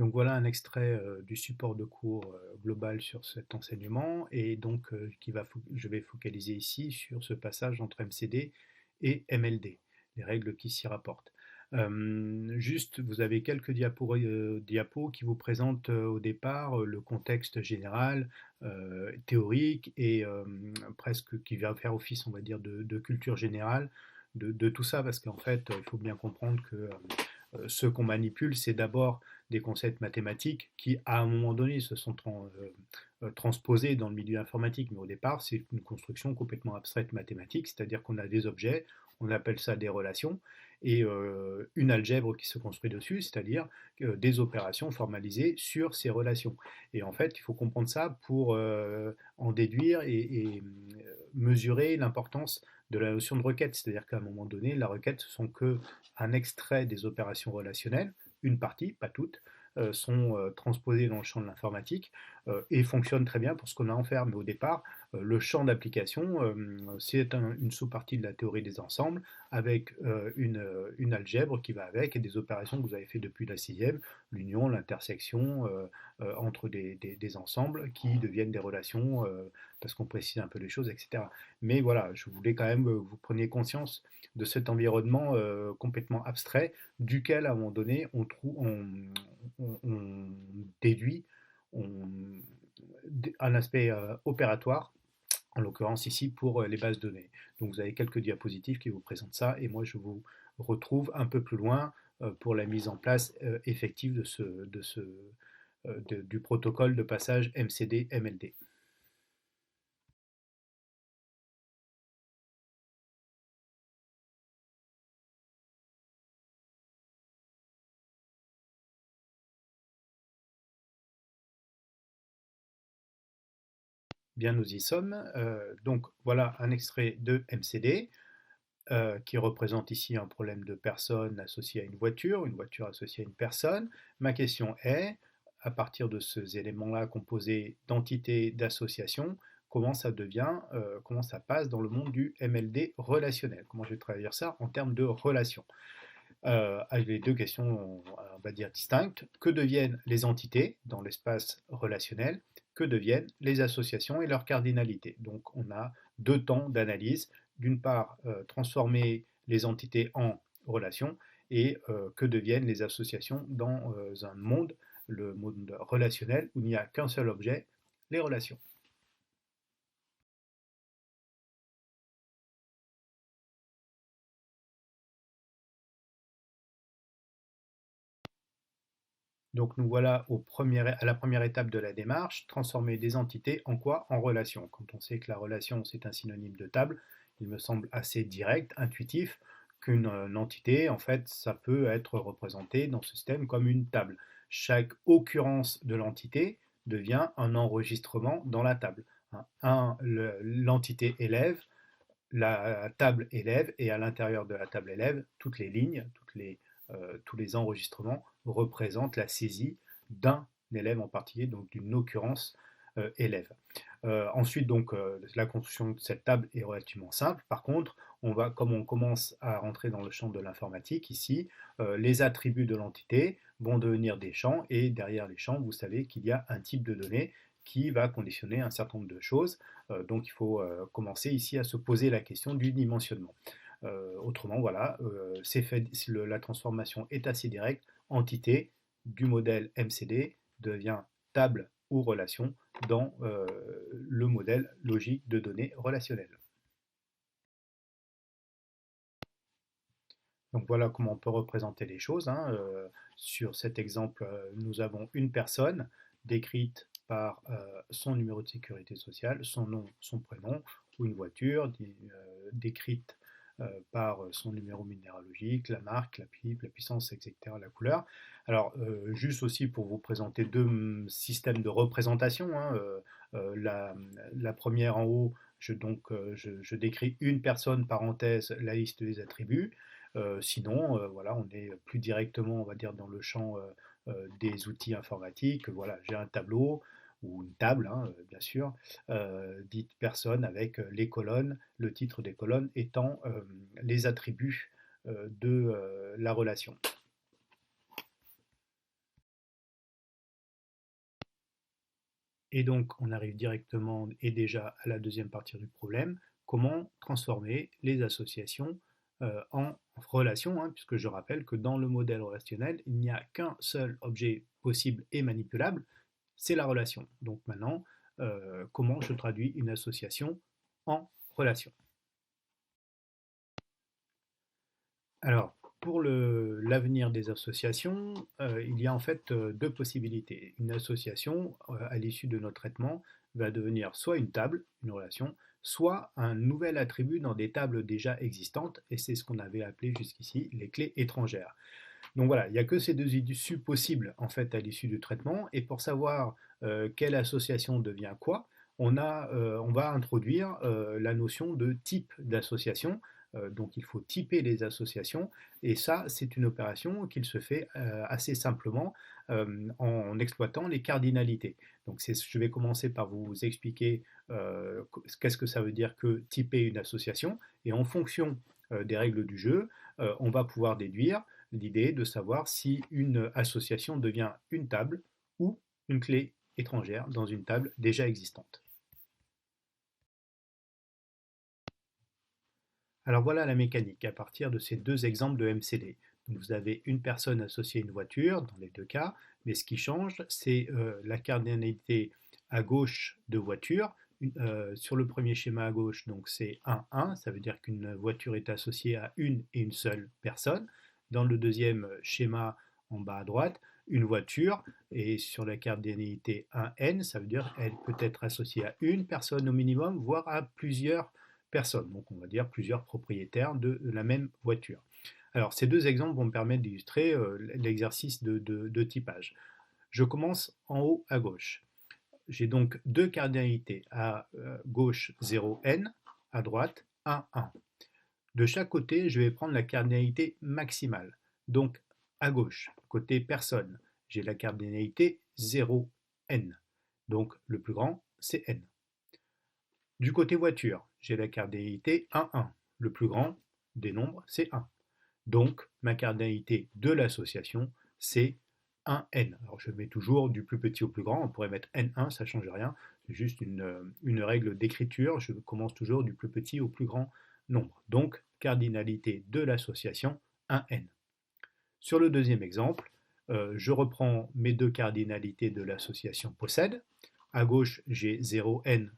Donc voilà un extrait du support de cours global sur cet enseignement et donc je vais focaliser ici sur ce passage entre MCD et MLD, les règles qui s'y rapportent. Juste, vous avez quelques diapos qui vous présentent au départ le contexte général, théorique et presque qui va faire office, on va dire, de culture générale de tout ça, parce qu'en fait, il faut bien comprendre que ce qu'on manipule, c'est d'abord des concepts mathématiques qui, à un moment donné, se sont transposés dans le milieu informatique. Mais au départ, c'est une construction complètement abstraite mathématique, c'est-à-dire qu'on a des objets, on appelle ça des relations, et une algèbre qui se construit dessus, c'est-à-dire des opérations formalisées sur ces relations. Et en fait, il faut comprendre ça pour en déduire et mesurer l'importance de la notion de requête, c'est-à-dire qu'à un moment donné, la requête, ce sont que un extrait des opérations relationnelles, une partie, pas toutes, sont transposées dans le champ de l'informatique et fonctionnent très bien pour ce qu'on a à en faire. Mais au départ, le champ d'application, c'est une sous-partie de la théorie des ensembles avec une algèbre qui va avec et des opérations que vous avez fait depuis la sixième, l'union, l'intersection entre des ensembles qui deviennent des relations parce qu'on précise un peu les choses, etc. Mais voilà, je voulais quand même que vous preniez conscience de cet environnement complètement abstrait duquel à un moment donné on déduit on, un aspect opératoire, en l'occurrence ici pour les bases de données. Donc vous avez quelques diapositives qui vous présentent ça et moi je vous retrouve un peu plus loin pour la mise en place effective du protocole de passage MCD-MLD. Bien, nous y sommes. Donc voilà un extrait de MCD qui représente ici un problème de personne associé à une voiture associée à une personne. Ma question est, à partir de ces éléments-là composés d'entités, d'associations, comment ça passe dans le monde du MLD relationnel? Comment je vais traduire ça en termes de relations? Avec les deux questions, on va dire, distinctes. Que deviennent les entités dans l'espace relationnel? Que deviennent les associations et leur cardinalité? Donc on a deux temps d'analyse. D'une part, transformer les entités en relations et que deviennent les associations dans un monde, le monde relationnel, où il n'y a qu'un seul objet, les relations. Donc nous voilà à la première étape de la démarche, transformer des entités en quoi? En relations. Quand on sait que la relation c'est un synonyme de table, il me semble assez direct, intuitif, qu'une entité, en fait, ça peut être représenté dans ce système comme une table. Chaque occurrence de l'entité devient un enregistrement dans la table. L'entité élève, la table élève, et à l'intérieur de la table élève, toutes les lignes, tous les enregistrements représentent la saisie d'un élève en particulier, donc d'une occurrence élève. Ensuite, donc, la construction de cette table est relativement simple. Par contre, comme on commence à rentrer dans le champ de l'informatique ici, les attributs de l'entité vont devenir des champs, et derrière les champs, vous savez qu'il y a un type de données qui va conditionner un certain nombre de choses. Donc, il faut commencer ici à se poser la question du dimensionnement. Autrement, voilà, la transformation est assez directe. Entité du modèle MCD devient table ou relation dans le modèle logique de données relationnelles. Donc voilà comment on peut représenter les choses, hein. Sur cet exemple, nous avons une personne décrite par son numéro de sécurité sociale, son nom, son prénom, ou une voiture décrite par son numéro minéralogique, la marque, la pipe, la puissance, etc., la couleur. Alors, juste aussi pour vous présenter deux systèmes de représentation, hein, la première en haut, je décris une personne, parenthèse, la liste des attributs. Sinon, voilà, on est plus directement, on va dire, dans le champ des outils informatiques. Voilà, j'ai un tableau ou une table, hein, bien sûr, dite personne avec les colonnes, le titre des colonnes étant les attributs de la relation. Et donc, on arrive directement et déjà à la deuxième partie du problème, comment transformer les associations en relations, hein, puisque je rappelle que dans le modèle relationnel, il n'y a qu'un seul objet possible et manipulable, c'est la relation. Donc maintenant, comment je traduis une association en relation? Alors, pour l'avenir des associations, il y a en fait deux possibilités. Une association, à l'issue de notre traitement, va devenir soit une table, une relation, soit un nouvel attribut dans des tables déjà existantes, et c'est ce qu'on avait appelé jusqu'ici les clés étrangères. Donc voilà, il n'y a que ces deux issues possibles en fait à l'issue du traitement, et pour savoir quelle association devient quoi, on va introduire la notion de type d'association. Donc il faut typer les associations, et ça c'est une opération qui se fait assez simplement en exploitant les cardinalités. Donc je vais commencer par vous expliquer qu'est-ce que ça veut dire que typer une association, et en fonction des règles du jeu, on va pouvoir déduire l'idée de savoir si une association devient une table ou une clé étrangère dans une table déjà existante. Alors voilà la mécanique à partir de ces deux exemples de MCD. Donc vous avez une personne associée à une voiture dans les deux cas, mais ce qui change, c'est la cardinalité à gauche de voiture. Sur le premier schéma à gauche, donc c'est 1-1, ça veut dire qu'une voiture est associée à une et une seule personne. Dans le deuxième schéma en bas à droite, une voiture, et sur la cardinalité 1N, ça veut dire qu'elle peut être associée à une personne au minimum, voire à plusieurs personnes, donc on va dire plusieurs propriétaires de la même voiture. Alors ces deux exemples vont me permettre d'illustrer l'exercice de typage. Je commence en haut à gauche. J'ai donc deux cardinalités, à gauche 0n, à droite 1, 1. De chaque côté, je vais prendre la cardinalité maximale. Donc à gauche, côté personne, j'ai la cardinalité 0n. Donc le plus grand, c'est n. Du côté voiture, j'ai la cardinalité 1, 1. Le plus grand des nombres, c'est 1. Donc, ma cardinalité de l'association, c'est 1n. Alors, je mets toujours du plus petit au plus grand. On pourrait mettre n1, ça ne change rien. C'est juste une règle d'écriture. Je commence toujours du plus petit au plus grand nombre. Donc, cardinalité de l'association, 1n. Sur le deuxième exemple, je reprends mes deux cardinalités de l'association possède. À gauche, j'ai 0n,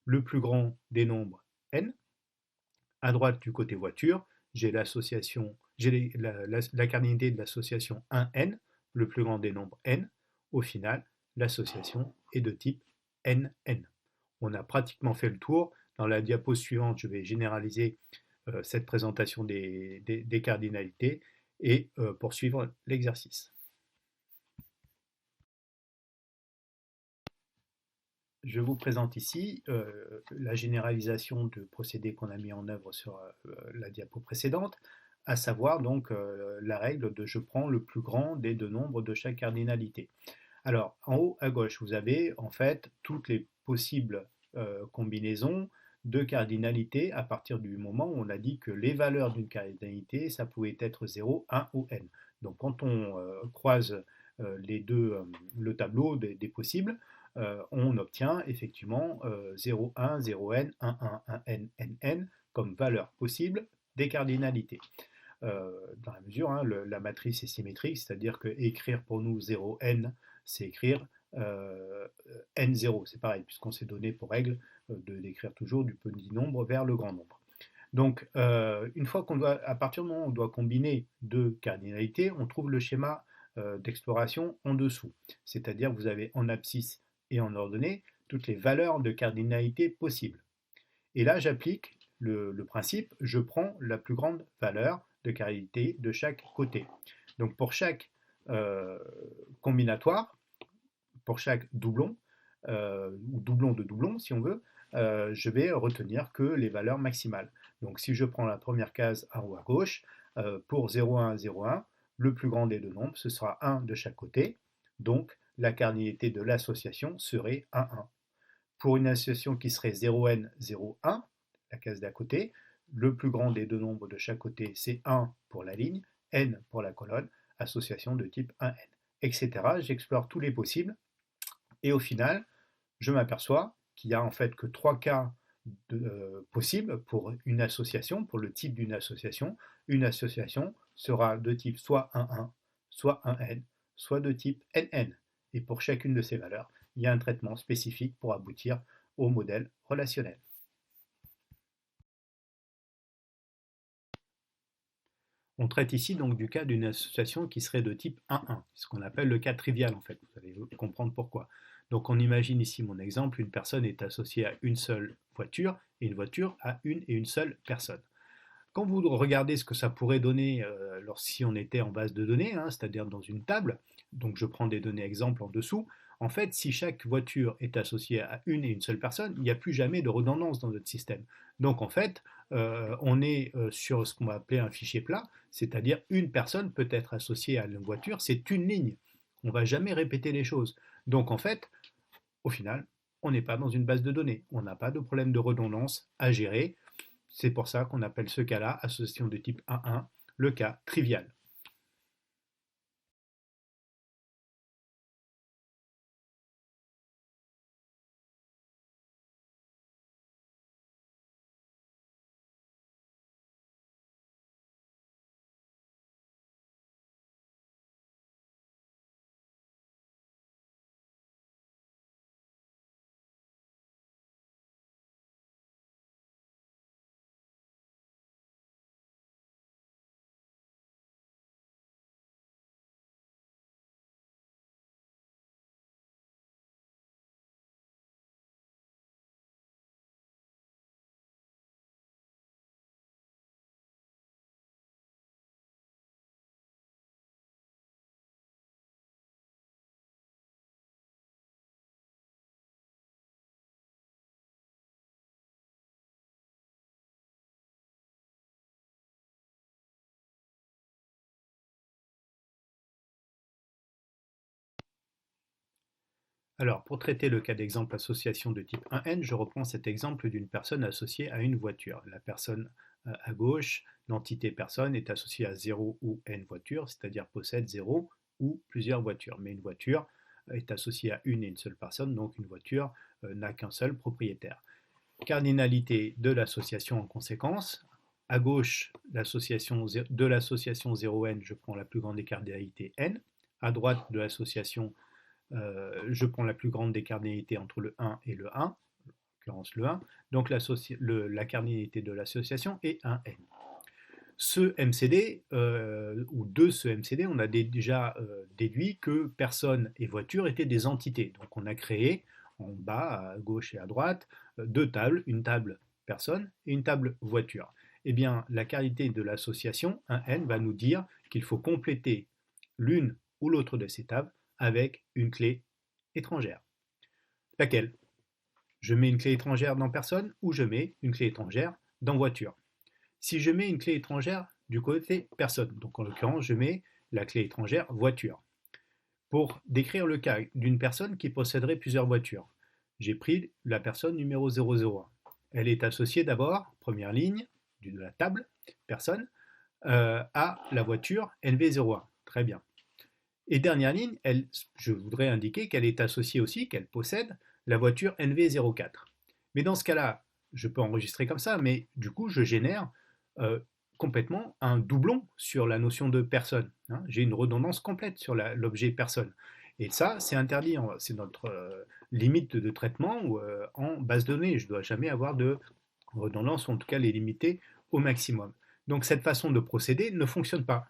le plus grand des nombres n. À droite, du côté voiture, j'ai la cardinalité de l'association 1n, le plus grand des nombres n. Au final, l'association est de type nn. On a pratiquement fait le tour. Dans la diapo suivante, je vais généraliser cette présentation des cardinalités et poursuivre l'exercice. Je vous présente ici la généralisation de procédés qu'on a mis en œuvre sur la diapo précédente, à savoir donc la règle de je prends le plus grand des deux nombres de chaque cardinalité. Alors, en haut à gauche, vous avez en fait toutes les possibles combinaisons de cardinalités à partir du moment où on a dit que les valeurs d'une cardinalité, ça pouvait être 0, 1 ou n. Donc quand on croise le tableau des possibles, on obtient effectivement 0, 1, 0n, 1, 1, 1n, nn comme valeur possible des cardinalités. Dans la mesure, hein, la matrice est symétrique, c'est-à-dire que écrire pour nous 0n, c'est écrire n0, c'est pareil, puisqu'on s'est donné pour règle d'écrire toujours du petit nombre vers le grand nombre. Donc, une fois à partir du moment où on doit combiner deux cardinalités, on trouve le schéma d'exploration en dessous. C'est-à-dire que vous avez en abscisse et en ordonnée toutes les valeurs de cardinalité possibles. Et là, j'applique le principe, je prends la plus grande valeur de cardinalité de chaque côté. Donc pour chaque combinatoire, pour chaque doublon, ou doublon de doublon si on veut, je vais retenir que les valeurs maximales. Donc si je prends la première case en haut à gauche, pour 0,1, 0,1, le plus grand des deux nombres, ce sera 1 de chaque côté, donc la cardinalité de l'association serait 1, 1. Pour une association qui serait 0n, 0,1, la case d'à côté, le plus grand des deux nombres de chaque côté, c'est 1 pour la ligne, n pour la colonne, association de type 1n, etc. J'explore tous les possibles, et au final, je m'aperçois qu'il n'y a en fait que trois cas possibles pour une association, pour le type d'une association. Une association sera de type soit 1-1, soit 1N, soit de type NN. Et pour chacune de ces valeurs, il y a un traitement spécifique pour aboutir au modèle relationnel. On traite ici donc du cas d'une association qui serait de type 1-1, ce qu'on appelle le cas trivial en fait, vous allez comprendre pourquoi. Donc on imagine ici mon exemple, une personne est associée à une seule voiture et une voiture à une et une seule personne. Quand vous regardez ce que ça pourrait donner si on était en base de données, hein, c'est-à-dire dans une table, donc je prends des données exemples en dessous, en fait, si chaque voiture est associée à une et une seule personne, il n'y a plus jamais de redondance dans notre système. Donc en fait, on est sur ce qu'on va appeler un fichier plat, c'est-à-dire une personne peut être associée à une voiture, c'est une ligne. On ne va jamais répéter les choses. Donc en fait, au final, on n'est pas dans une base de données. On n'a pas de problème de redondance à gérer. C'est pour ça qu'on appelle ce cas-là, association de type 1-1, le cas trivial. Alors, pour traiter le cas d'exemple association de type 1N, je reprends cet exemple d'une personne associée à une voiture. La personne à gauche, l'entité personne, est associée à 0 ou N voitures, c'est-à-dire possède 0 ou plusieurs voitures. Mais une voiture est associée à une et une seule personne, donc une voiture n'a qu'un seul propriétaire. Cardinalité de l'association en conséquence. À gauche de l'association 0N, je prends la plus grande des cardinalités N. À droite de l'association je prends la plus grande des cardinalités entre le 1 et le 1, en l'occurrence le 1, donc la cardinalité de l'association est 1n. Ce MCD, ou de ce MCD, on a déjà déduit que personne et voiture étaient des entités. Donc on a créé en bas, à gauche et à droite, deux tables, une table personne et une table voiture. Eh bien, la qualité de l'association, 1n, va nous dire qu'il faut compléter l'une ou l'autre de ces tables avec une clé étrangère. Laquelle? Je mets une clé étrangère dans personne ou je mets une clé étrangère dans voiture. Si je mets une clé étrangère du côté personne, donc en l'occurrence je mets la clé étrangère voiture. Pour décrire le cas d'une personne qui posséderait plusieurs voitures, j'ai pris la personne numéro 001. Elle est associée d'abord, première ligne de la table, personne, à la voiture NV01. Très bien. Et dernière ligne, je voudrais indiquer qu'elle est associée aussi, qu'elle possède la voiture NV04. Mais dans ce cas-là, je peux enregistrer comme ça, mais du coup, je génère complètement un doublon sur la notion de personne. Hein. J'ai une redondance complète sur l'objet personne. Et ça, c'est interdit. C'est notre limite de traitement en base de données. Je ne dois jamais avoir de redondance, ou en tout cas les limiter au maximum. Donc cette façon de procéder ne fonctionne pas.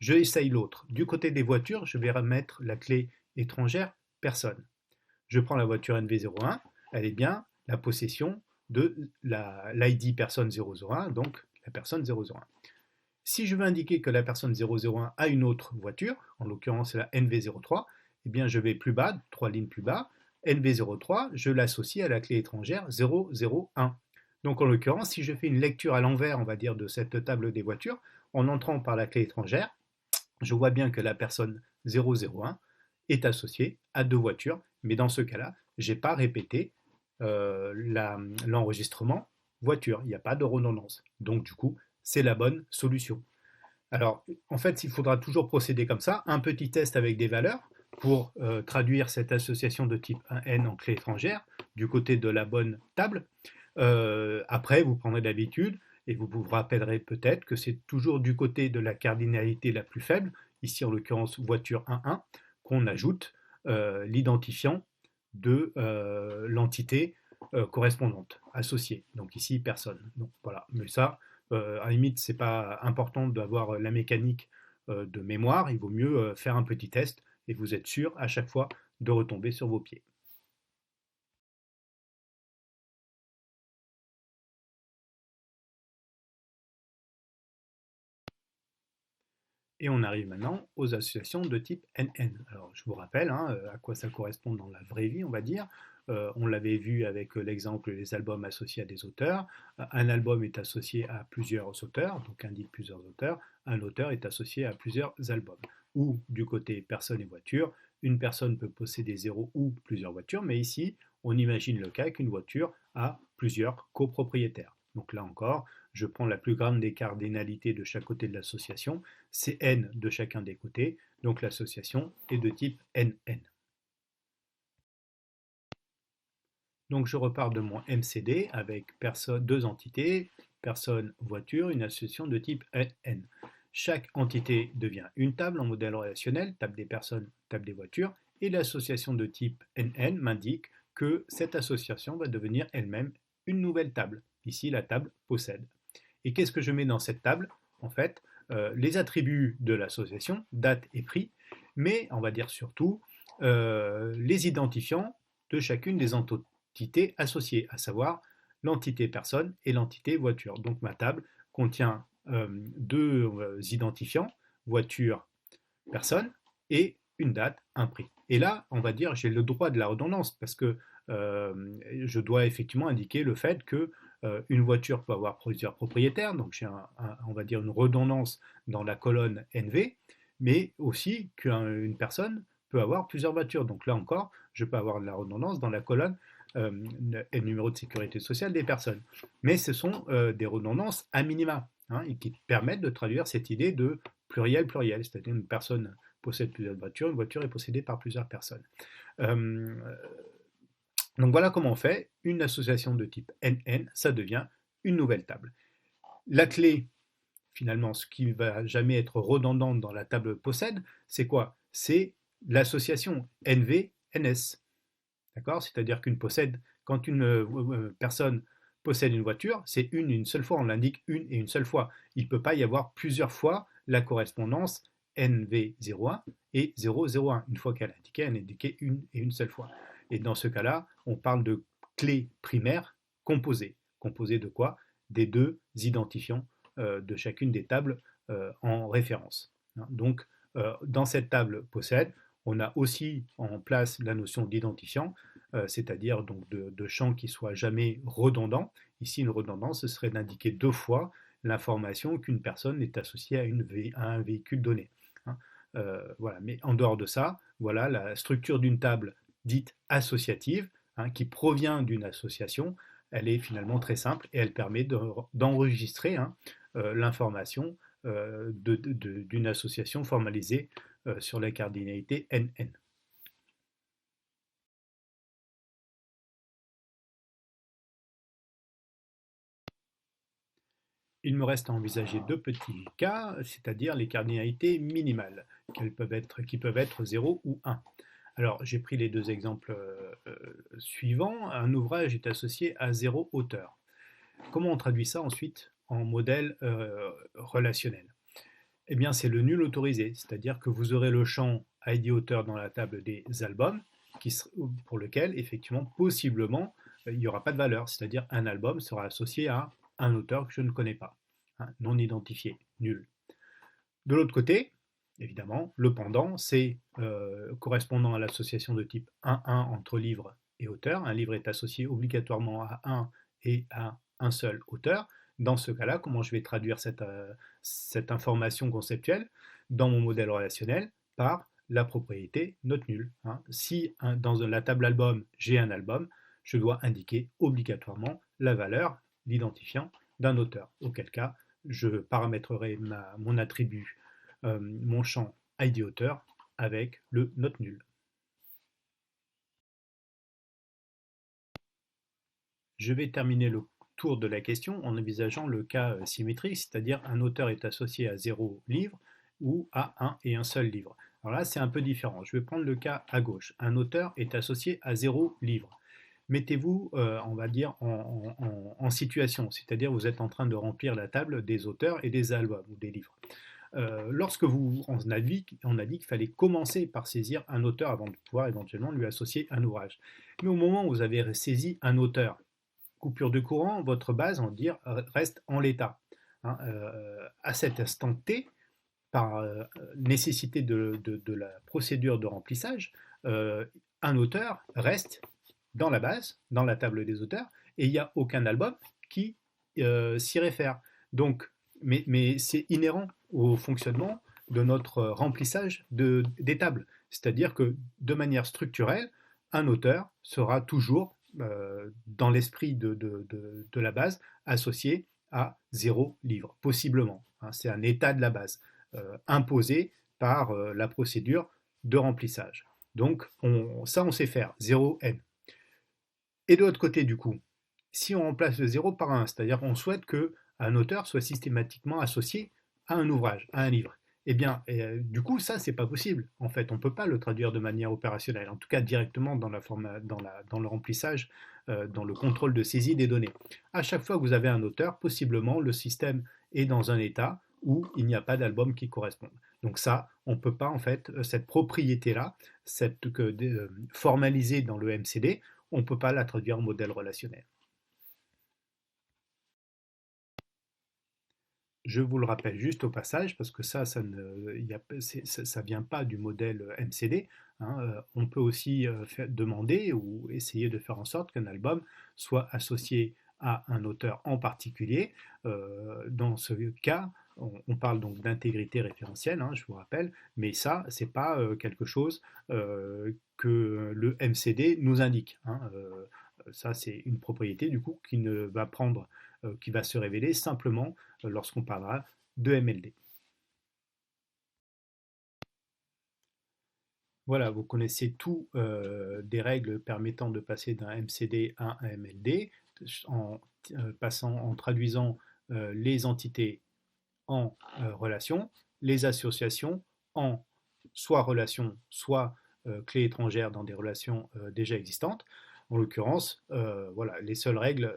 Je essaye l'autre. Du côté des voitures, je vais remettre la clé étrangère personne. Je prends la voiture NV01, elle est bien la possession de l'ID personne 001, donc la personne 001. Si je veux indiquer que la personne 001 a une autre voiture, en l'occurrence la NV03, eh bien je vais plus bas, 3 lignes plus bas, NV03, je l'associe à la clé étrangère 001. Donc en l'occurrence, si je fais une lecture à l'envers, on va dire, de cette table des voitures, en entrant par la clé étrangère, je vois bien que la personne 001 est associée à deux voitures, mais dans ce cas-là, je n'ai pas répété l'enregistrement voiture, il n'y a pas de redondance. Donc du coup, c'est la bonne solution. Alors, en fait, il faudra toujours procéder comme ça, un petit test avec des valeurs pour traduire cette association de type 1N en clé étrangère du côté de la bonne table. Après, vous prendrez l'habitude et vous vous rappellerez peut-être que c'est toujours du côté de la cardinalité la plus faible, ici en l'occurrence voiture 1-1, qu'on ajoute l'identifiant de l'entité correspondante, associée. Donc ici, personne. Donc voilà. Mais ça, à la limite, c'est pas important d'avoir la mécanique de mémoire. Il vaut mieux faire un petit test et vous êtes sûr à chaque fois de retomber sur vos pieds. Et on arrive maintenant aux associations de type NN. Alors je vous rappelle à quoi ça correspond dans la vraie vie, on va dire. On l'avait vu avec l'exemple des albums associés à des auteurs. Un album est associé à plusieurs auteurs, donc indique plusieurs auteurs. Un auteur est associé à plusieurs albums. Ou du côté personne et voiture, une personne peut posséder zéro ou plusieurs voitures, mais ici, on imagine le cas qu'une voiture a plusieurs copropriétaires. Donc là encore, je prends la plus grande des cardinalités de chaque côté de l'association, c'est n de chacun des côtés, donc l'association est de type NN. Donc je repars de mon MCD avec deux entités, personne, voiture, une association de type NN. Chaque entité devient une table en modèle relationnel, table des personnes, table des voitures, et l'association de type NN m'indique que cette association va devenir elle-même une nouvelle table. Ici, la table possède. Et qu'est-ce que je mets dans cette table? En fait, les attributs de l'association, date et prix, mais on va dire surtout les identifiants de chacune des entités associées, à savoir l'entité personne et l'entité voiture. Donc ma table contient deux identifiants, voiture, personne, et une date, un prix. Et là, on va dire, j'ai le droit de la redondance, parce que je dois effectivement indiquer le fait que une voiture peut avoir plusieurs propriétaires, donc j'ai on va dire une redondance dans la colonne NV, mais aussi qu'une personne peut avoir plusieurs voitures. Donc là encore, je peux avoir de la redondance dans la colonne numéro de sécurité sociale des personnes. Mais ce sont des redondances à minima, et qui permettent de traduire cette idée de pluriel-pluriel, c'est-à-dire une personne possède plusieurs voitures, une voiture est possédée par plusieurs personnes. Euh, donc voilà comment on fait une association de type NN, ça devient une nouvelle table. La clé, finalement, ce qui ne va jamais être redondant dans la table possède, c'est quoi? C'est l'association NV-NS. D'accord? C'est-à-dire quand une personne possède une voiture, c'est une seule fois, on l'indique une et une seule fois. Il ne peut pas y avoir plusieurs fois la correspondance NV01 et 001. Une fois qu'elle est indiquée, elle est indiquée une et une seule fois. Et dans ce cas-là, on parle de clés primaires composées. Composées de quoi? Des deux identifiants de chacune des tables en référence. Donc, dans cette table possède, on a aussi en place la notion d'identifiant, c'est-à-dire donc de champ qui soit jamais redondant. Ici, une redondance, ce serait d'indiquer deux fois l'information qu'une personne est associée à un véhicule donné. Voilà. Mais en dehors de ça, voilà la structure d'une table dite associative, qui provient d'une association. Elle est finalement très simple et elle permet d'enregistrer l'information d'une association formalisée sur la cardinalité NN. Il me reste à envisager deux petits cas, c'est-à-dire les cardinalités minimales, qui peuvent être 0 ou 1. Alors, j'ai pris les deux exemples suivants. Un ouvrage est associé à 0 auteur. Comment on traduit ça ensuite en modèle relationnel? Eh bien, c'est le nul autorisé, c'est-à-dire que vous aurez le champ ID auteur dans la table des albums, pour lequel, effectivement, possiblement, il n'y aura pas de valeur, c'est-à-dire un album sera associé à un auteur que je ne connais pas, non identifié, nul. De l'autre côté, évidemment, le pendant, c'est correspondant à l'association de type 1-1 entre livre et auteur. Un livre est associé obligatoirement à un et à un seul auteur. Dans ce cas-là, comment je vais traduire cette information conceptuelle dans mon modèle relationnel? Par la propriété note nulle. Si dans la table album, j'ai un album, je dois indiquer obligatoirement la valeur, l'identifiant d'un auteur. Auquel cas, je paramétrerai mon attribut, mon champ ID auteur avec le note nulle. Je vais terminer le tour de la question en envisageant le cas symétrique, c'est-à-dire un auteur est associé à 0 livre ou à un et un seul livre. Alors là, c'est un peu différent. Je vais prendre le cas à gauche. Un auteur est associé à 0 livre. Mettez-vous, on va dire, en situation, c'est-à-dire vous êtes en train de remplir la table des auteurs et des albums ou des livres. Lorsque on a dit qu'il fallait commencer par saisir un auteur avant de pouvoir éventuellement lui associer un ouvrage. Mais au moment où vous avez saisi un auteur, coupure de courant, votre base, on va dire, reste en l'état. Hein, à cet instant T, par nécessité de la procédure de remplissage, un auteur reste dans la base, dans la table des auteurs, et il n'y a aucun album qui s'y réfère. Donc, mais c'est inhérent au fonctionnement de notre remplissage des tables. C'est-à-dire que de manière structurelle, un auteur sera toujours, dans l'esprit de la base, associé à 0 livre, possiblement. Hein, c'est un état de la base, imposé par la procédure de remplissage. Donc, ça, on sait faire, 0n. Et de l'autre côté, du coup, si on remplace le 0 par 1, c'est-à-dire qu'on souhaite qu'un auteur soit systématiquement associé à un ouvrage, à un livre, eh bien, du coup, ça, c'est pas possible. En fait, on ne peut pas le traduire de manière opérationnelle, en tout cas directement dans le remplissage, dans le contrôle de saisie des données. À chaque fois que vous avez un auteur, possiblement, le système est dans un état où il n'y a pas d'album qui corresponde. Donc ça, on ne peut pas, en fait, cette propriété-là, formalisée dans le MCD, on ne peut pas la traduire en modèle relationnel. Je vous le rappelle juste au passage, parce que ça ne vient pas du modèle MCD. Hein, on peut aussi demander ou essayer de faire en sorte qu'un album soit associé à un auteur en particulier. Dans ce cas, on parle donc d'intégrité référentielle, hein, je vous rappelle, mais ça, c'est pas quelque chose que le MCD nous indique. Hein, ça, c'est une propriété du coup qui va se révéler simplement lorsqu'on parlera de MLD. Voilà, vous connaissez tout des règles permettant de passer d'un MCD à un MLD en traduisant les entités en relations, les associations en soit relations, soit clés étrangères dans des relations déjà existantes. En l'occurrence, voilà les seules règles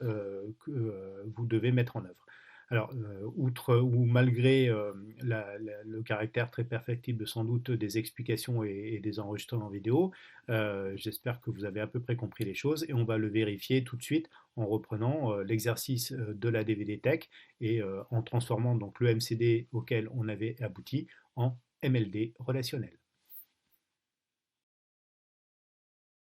que vous devez mettre en œuvre. Alors, outre ou malgré le caractère très perfectible sans doute des explications et des enregistrements vidéo, j'espère que vous avez à peu près compris les choses et on va le vérifier tout de suite en reprenant l'exercice de la DVD Tech et en transformant donc le MCD auquel on avait abouti en MLD relationnel.